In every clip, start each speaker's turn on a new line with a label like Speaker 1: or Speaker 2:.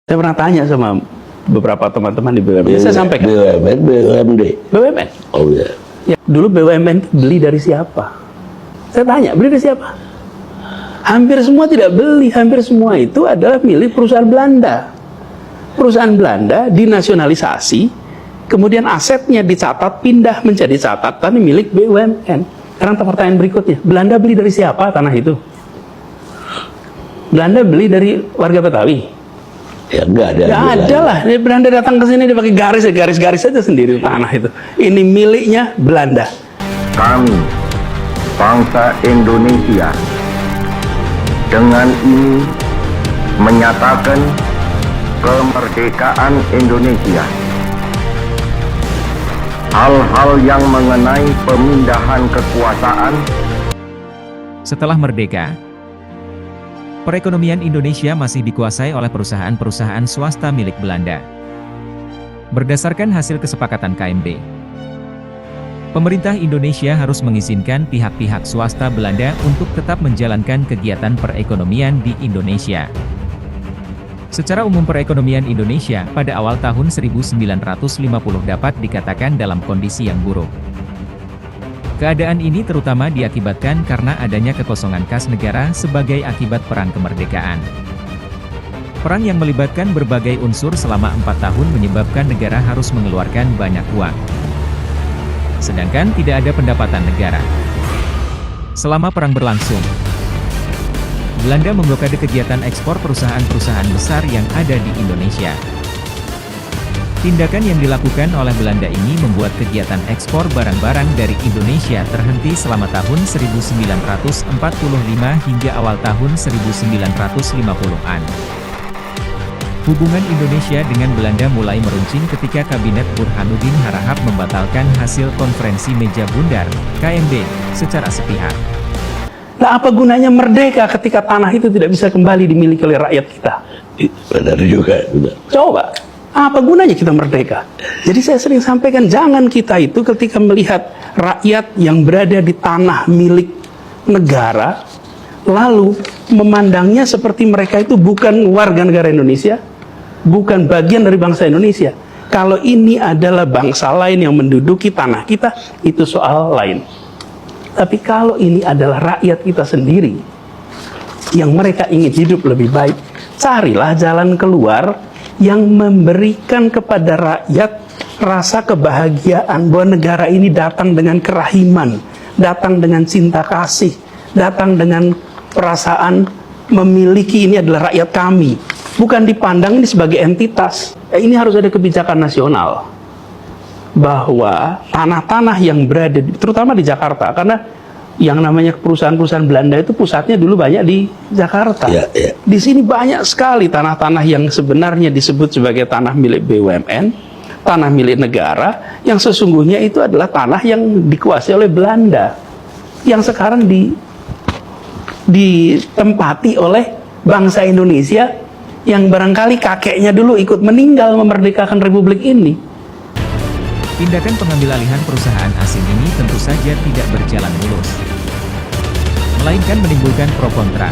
Speaker 1: Saya pernah tanya sama beberapa teman-teman di BUMN. Saya sampaikan.
Speaker 2: BUMD.
Speaker 1: BUMN.
Speaker 2: Oh ya.
Speaker 1: Ya, dulu BUMN beli dari siapa? Saya tanya, beli dari siapa? Hampir semua tidak beli. Hampir semua itu adalah milik perusahaan Belanda. Perusahaan Belanda dinasionalisasi, kemudian asetnya dicatat, pindah menjadi catatan milik BUMN. Sekarang pertanyaan berikutnya, Belanda beli dari siapa tanah itu? Belanda beli dari warga Betawi?
Speaker 2: Ya enggak ada.
Speaker 1: Ya ada lah. Belanda datang ke sini dia pakai garis saja sendiri tanah itu. Ini miliknya Belanda.
Speaker 3: Kami, bangsa Indonesia, dengan ini menyatakan kemerdekaan Indonesia. Hal-hal yang mengenai pemindahan kekuasaan.
Speaker 4: Setelah merdeka, perekonomian Indonesia masih dikuasai oleh perusahaan-perusahaan swasta milik Belanda. Berdasarkan hasil kesepakatan KMB, pemerintah Indonesia harus mengizinkan pihak-pihak swasta Belanda untuk tetap menjalankan kegiatan perekonomian di Indonesia. Secara umum perekonomian Indonesia pada awal tahun 1950 dapat dikatakan dalam kondisi yang buruk. Keadaan ini terutama diakibatkan karena adanya kekosongan kas negara sebagai akibat perang kemerdekaan. Perang yang melibatkan berbagai unsur selama 4 tahun menyebabkan negara harus mengeluarkan banyak uang. Sedangkan tidak ada pendapatan negara. Selama perang berlangsung, Belanda memblokade kegiatan ekspor perusahaan-perusahaan besar yang ada di Indonesia. Tindakan yang dilakukan oleh Belanda ini membuat kegiatan ekspor barang-barang dari Indonesia terhenti selama tahun 1945 hingga awal tahun 1950-an. Hubungan Indonesia dengan Belanda mulai meruncing ketika Kabinet Burhanuddin Harahap membatalkan hasil konferensi meja bundar, KMB, secara sepihak.
Speaker 1: Nah, apa gunanya merdeka ketika tanah itu tidak bisa kembali dimiliki oleh rakyat kita?
Speaker 2: Benar juga.
Speaker 1: Coba. Apa gunanya kita merdeka? Jadi saya sering sampaikan, jangan kita itu ketika melihat rakyat yang berada di tanah milik negara, lalu memandangnya seperti mereka itu bukan warga negara Indonesia, bukan bagian dari bangsa Indonesia. Kalau ini adalah bangsa lain yang menduduki tanah kita, itu soal lain. Tapi kalau ini adalah rakyat kita sendiri, yang mereka ingin hidup lebih baik, carilah jalan keluar yang memberikan kepada rakyat rasa kebahagiaan bahwa negara ini datang dengan kerahiman, datang dengan cinta kasih, datang dengan perasaan memiliki ini adalah rakyat kami. Bukan dipandang ini sebagai entitas. Ini harus ada kebijakan nasional bahwa tanah-tanah yang berada, terutama di Jakarta, karena yang namanya perusahaan-perusahaan Belanda itu pusatnya dulu banyak di Jakarta.
Speaker 2: Ya, ya.
Speaker 1: Di sini banyak sekali tanah-tanah yang sebenarnya disebut sebagai tanah milik BUMN, tanah milik negara, yang sesungguhnya itu adalah tanah yang dikuasai oleh Belanda, yang sekarang ditempati oleh bangsa Indonesia, yang barangkali kakeknya dulu ikut meninggal memerdekakan republik ini.
Speaker 4: Tindakan pengambil alihan perusahaan asing ini tentu saja tidak berjalan mulus, melainkan menimbulkan pro kontra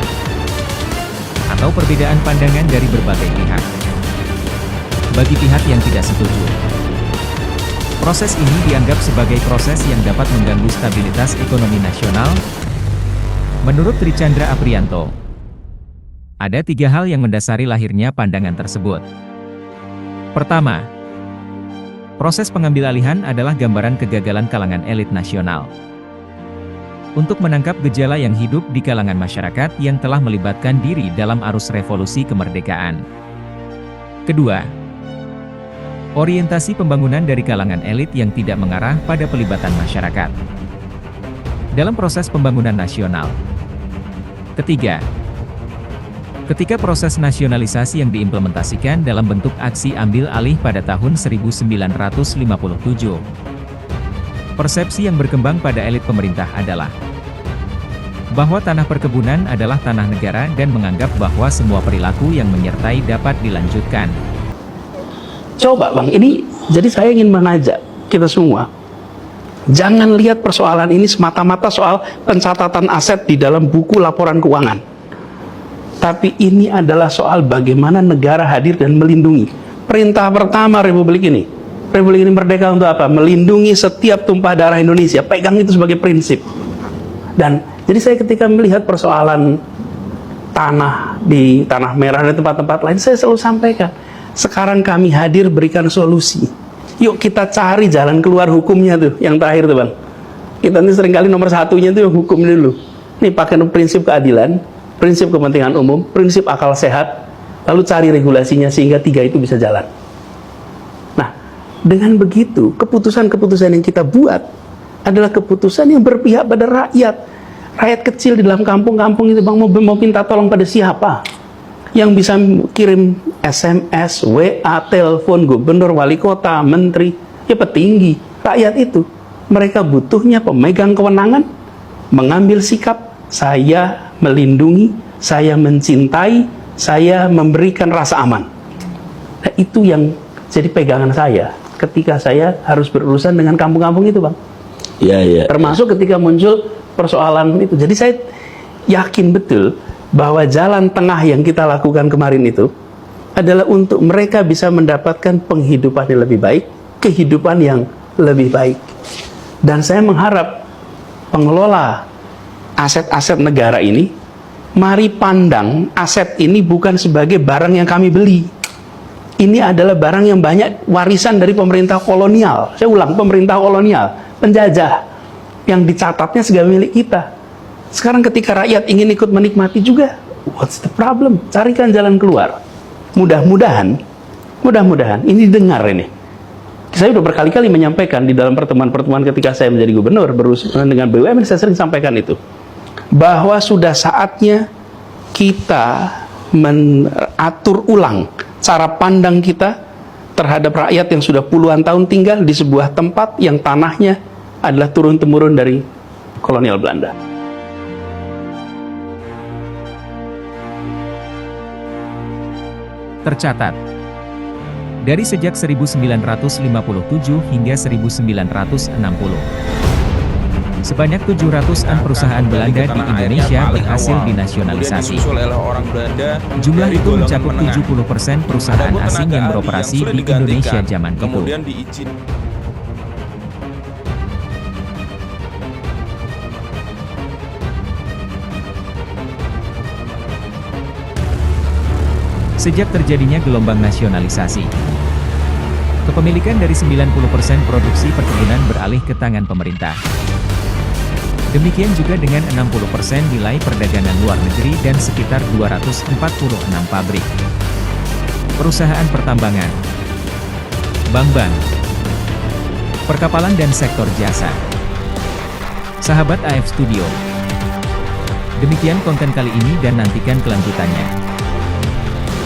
Speaker 4: atau perbedaan pandangan dari berbagai pihak. Bagi pihak yang tidak setuju, proses ini dianggap sebagai proses yang dapat mengganggu stabilitas ekonomi nasional. Menurut Trichandra Aprianto, ada 3 hal yang mendasari lahirnya pandangan tersebut. Pertama, proses pengambil alihan adalah gambaran kegagalan kalangan elit nasional untuk menangkap gejala yang hidup di kalangan masyarakat yang telah melibatkan diri dalam arus revolusi kemerdekaan. Kedua, orientasi pembangunan dari kalangan elit yang tidak mengarah pada pelibatan masyarakat dalam proses pembangunan nasional. Ketiga, ketika proses nasionalisasi yang diimplementasikan dalam bentuk aksi ambil alih pada tahun 1957, persepsi yang berkembang pada elit pemerintah adalah bahwa tanah perkebunan adalah tanah negara dan menganggap bahwa semua perilaku yang menyertai dapat dilanjutkan.
Speaker 1: Coba Bang, ini jadi saya ingin mengajak kita semua, jangan lihat persoalan ini semata-mata soal pencatatan aset di dalam buku laporan keuangan. Tapi ini adalah soal bagaimana negara hadir dan melindungi. Perintah pertama Republik ini merdeka untuk apa? Melindungi setiap tumpah darah Indonesia. Pegang itu sebagai prinsip. Dan jadi saya ketika melihat persoalan tanah di Tanah Merah dan tempat-tempat lain, saya selalu sampaikan, sekarang kami hadir berikan solusi. Yuk kita cari jalan keluar hukumnya tuh, yang terakhir tuh Bang. Kita ini seringkali nomor satunya tuh hukum dulu. Ini pakai prinsip keadilan, prinsip kepentingan umum, prinsip akal sehat, lalu cari regulasinya sehingga tiga itu bisa jalan. Nah, dengan begitu, keputusan-keputusan yang kita buat adalah keputusan yang berpihak pada rakyat. Rakyat kecil di dalam kampung-kampung itu Bang mau minta tolong pada siapa? Yang bisa kirim SMS, WA, telepon gubernur, wali kota, menteri, ya petinggi. Rakyat itu, mereka butuhnya pemegang kewenangan, mengambil sikap, saya melindungi, saya mencintai, saya memberikan rasa aman. Nah, itu yang jadi pegangan saya ketika saya harus berurusan dengan kampung-kampung itu Bang.
Speaker 2: Iya.
Speaker 1: Termasuk ketika muncul persoalan itu. Jadi saya yakin betul bahwa jalan tengah yang kita lakukan kemarin itu adalah untuk mereka bisa mendapatkan penghidupan yang lebih baik, kehidupan yang lebih baik. Dan saya mengharap pengelola aset-aset negara ini, mari pandang aset ini bukan sebagai barang yang kami beli. Ini adalah barang yang banyak warisan dari pemerintah kolonial. Saya ulang, pemerintah kolonial, penjajah, yang dicatatnya sebagai milik kita. Sekarang ketika rakyat ingin ikut menikmati juga, what's the problem? Carikan jalan keluar. Mudah-mudahan ini dengar ini. Saya sudah berkali-kali menyampaikan di dalam pertemuan-pertemuan ketika saya menjadi gubernur berurusan dengan BUMN, saya sering sampaikan itu, bahwa sudah saatnya kita mengatur ulang cara pandang kita terhadap rakyat yang sudah puluhan tahun tinggal di sebuah tempat yang tanahnya adalah turun-temurun dari kolonial Belanda.
Speaker 4: Tercatat, dari sejak 1957 hingga 1960, sebanyak 700-an perusahaan Belanda di Indonesia berhasil dinasionalisasi. Jumlah itu mencakup 70% perusahaan asing yang beroperasi di Indonesia zaman itu. Sejak terjadinya gelombang nasionalisasi, kepemilikan dari 90% produksi perkebunan beralih ke tangan pemerintah. Demikian juga dengan 60% nilai perdagangan luar negeri dan sekitar 246 pabrik, perusahaan pertambangan, bank-bank, perkapalan dan sektor jasa. Sahabat AF Studio, demikian konten kali ini dan nantikan kelanjutannya.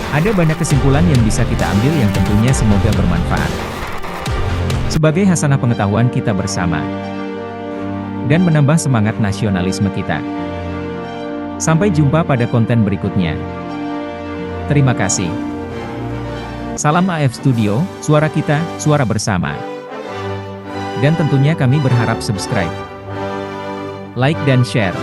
Speaker 4: Ada banyak kesimpulan yang bisa kita ambil yang tentunya semoga bermanfaat sebagai hasanah pengetahuan kita bersama dan menambah semangat nasionalisme kita. Sampai jumpa pada konten berikutnya. Terima kasih. Salam AF Studio, suara kita, suara bersama. Dan tentunya kami berharap subscribe, like dan share.